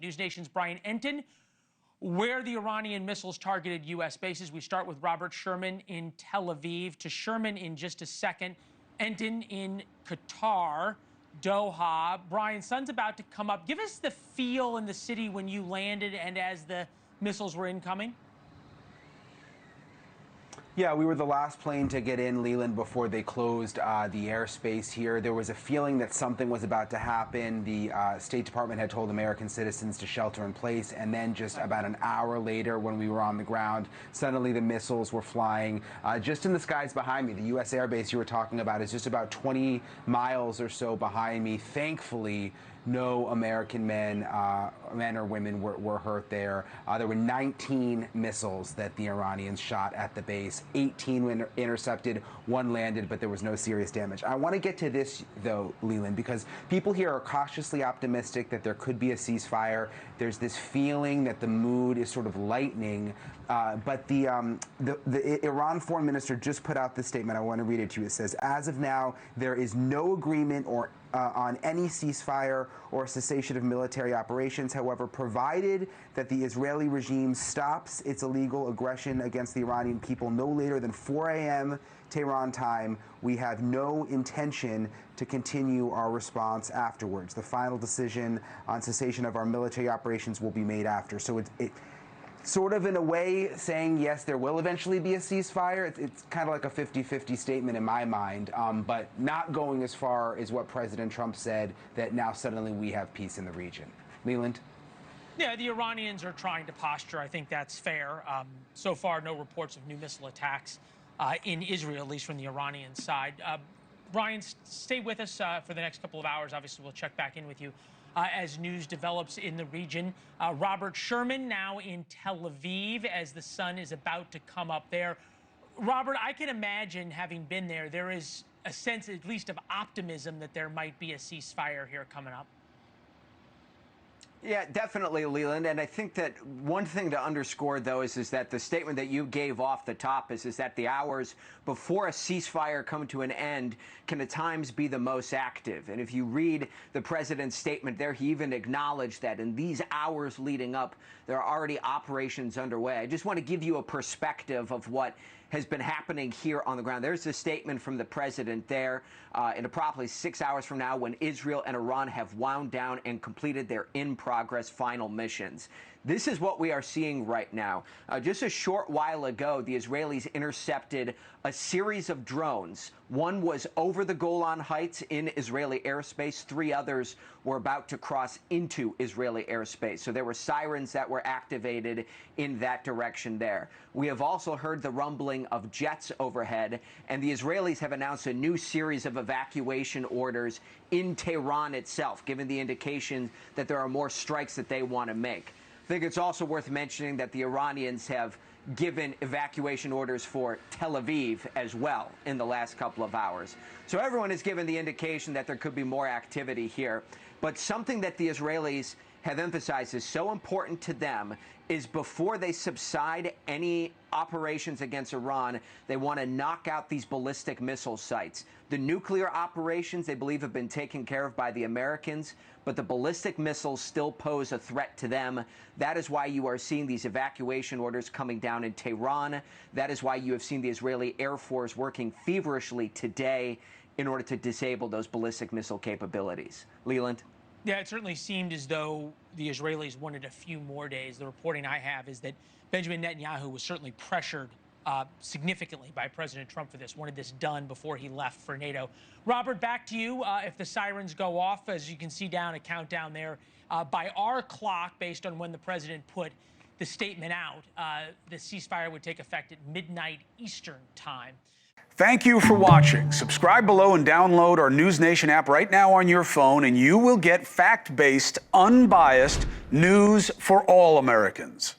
NewsNation's Brian Entin, where the Iranian missiles targeted U.S. bases. We start with Robert Sherman in Tel Aviv. To Sherman in just a second. Entin in Qatar, Doha. Brian, sun's about to come up. Give us the feel in the city when you landed and as the missiles were incoming. Yeah, we were the last plane to get in, Leland, before they closed the airspace here. There was a feeling that something was about to happen. The State Department had told American citizens to shelter in place, and then just about an hour later, when we were on the ground, suddenly the missiles were flying just in the skies behind me. The U.S. airbase you were talking about is just about 20 miles or so behind me. Thankfully, no American men or women were hurt there. There were 19 missiles that the Iranians shot at the base. 18 were intercepted, 1 landed, but there was no serious damage. I want to get to this, though, Leland, because people here are cautiously optimistic that there could be a ceasefire. There's this feeling that the mood is sort of lightening. But the Iran foreign minister just put out this statement. I want to read it to you. It says, as of now, there is no agreement on any ceasefire or cessation of military operations. However, provided that the Israeli regime stops its illegal aggression against the Iranian people no later than 4 a.m. Tehran time, we have no intention to continue our response afterwards. The final decision on cessation of our military operations will be made after. So it sort of in a way saying, yes, there will eventually be a ceasefire. It's kind of like a 50-50 statement in my mind, but not going as far as what President Trump said, that now suddenly we have peace in the region. Leland? Yeah, the Iranians are trying to posture. I think that's fair. So far, no reports of new missile attacks in Israel, at least from the Iranian side. Brian, stay with us for the next couple of hours. Obviously, we'll check back in with you as news develops in the region. Robert Sherman now in Tel Aviv as the sun is about to come up there. Robert, I can imagine, having been there, there is a sense, at least, of optimism that there might be a ceasefire here coming up. Yeah, definitely, Leland. And I think that one thing to underscore, though, is that the statement that you gave off the top is that the hours before a ceasefire come to an end can at times be the most active. And if you read the president's statement there, he even acknowledged that in these hours leading up, there are already operations underway. I just want to give you a perspective of what has been happening here on the ground. There's a statement from the president there in approximately 6 hours from now, when Israel and Iran have wound down and completed their in-progress final missions. This is what we are seeing right now. Just a short while ago, the Israelis intercepted a series of drones. One was over the Golan Heights in Israeli airspace. 3 others were about to cross into Israeli airspace. So there were sirens that were activated in that direction there. We have also heard the rumbling of jets overhead, and the Israelis have announced a new series of evacuation orders in Tehran itself, given the indication that there are more strikes that they want to make. I think it's also worth mentioning that the Iranians have given evacuation orders for Tel Aviv as well in the last couple of hours. So everyone has given the indication that there could be more activity here. But something that the Israelis have emphasized is so important to them is before they subside any operations against Iran, they want to knock out these ballistic missile sites. The nuclear operations, they believe, have been taken care of by the Americans, but the ballistic missiles still pose a threat to them. That is why you are seeing these evacuation orders coming down in Tehran. That is why you have seen the Israeli Air Force working feverishly today in order to disable those ballistic missile capabilities. Leland? Yeah, it certainly seemed as though the Israelis wanted a few more days. The reporting I have is that Benjamin Netanyahu was certainly pressured significantly by President Trump for this, wanted this done before he left for NATO. Robert, back to you. If the sirens go off, as you can see down a countdown there, by our clock, based on when the president put the statement out, the ceasefire would take effect at midnight Eastern time. Thank you for watching. Subscribe below and download our NewsNation app right now on your phone, and you will get fact-based, unbiased news for all Americans.